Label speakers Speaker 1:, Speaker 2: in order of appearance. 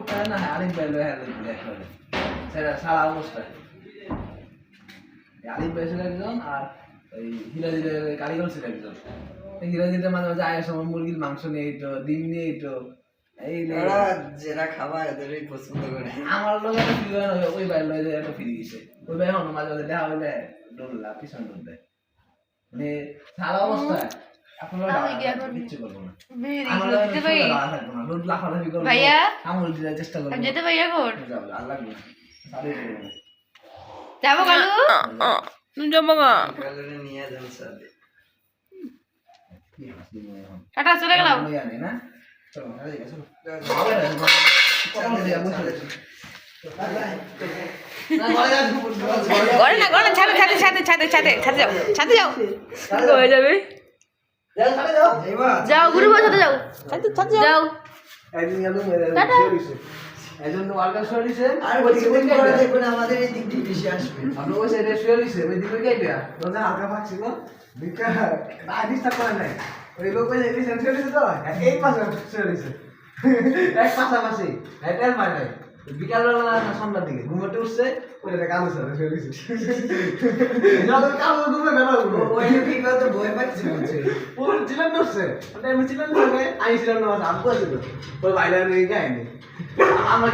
Speaker 1: না আলিম ভাই লয়ে সেটা সারা অবস্থা আলিম ভাই ছিল একজন আর ওই হিরাজিদের কারিগর ছিল একজন হিরাজিদের মাঝে মাঝে আয়ের সময় মুরগির মাংস নিয়ে এটো ডিম নিয়ে এটো এই
Speaker 2: যেটা খাবার এদেরই পছন্দ করে
Speaker 1: আমার লোক একটা ফিরে ওই ভাই লয়ে যায় একটা ফিরে গেছে ওই ভাই হনো মাঝে মাঝে দেখা হইলে ডোলা পিছন ডোল দেয় মানে সারা অবস্থায়
Speaker 3: যাবো কালু যাবো গা
Speaker 2: নিয়ে যান সাথে
Speaker 3: টাটা চলে গেলাম করে না করে ছাদে ছাদে ছাদে ছাদে ছাদে ছাদে যাও ছাদে যাও হয়ে যাবে যাও গুরু সাথে যাও ছাদে ছাদে যাও টাটা
Speaker 1: একজন তো ওয়ার্কার শুয়ে দিছে
Speaker 2: আর কিছুদিন পরে দেখবেন আমাদের এই দিক দিয়ে বেশি আসবে
Speaker 1: আপনি ওই সাইডে শুয়ে দিছে ওই দিকে গাইবা রোজা হালকা পাচ্ছিল বিকা আদিস্তা করে নাই ওই লোক ওই দিকে শুয়ে দিছে তো এই পাশে শুয়ে দিছে এক পাশাপাশি এটার মানে বিকালবেলা সন্ধ্যার দিকে ঘুমোতে উঠছে ওই একটা কালো স্যার শুয়ে দিছে যখন কালো ঘুমে বেরো
Speaker 2: ওই কি কথা বই পাচ্ছি বলছে
Speaker 1: ওর চিলান উঠছে ওটা আমি চিলান ধরে আইছিলাম না আমকো ছিল ওই বাইরে নিয়ে গায়নি আমরা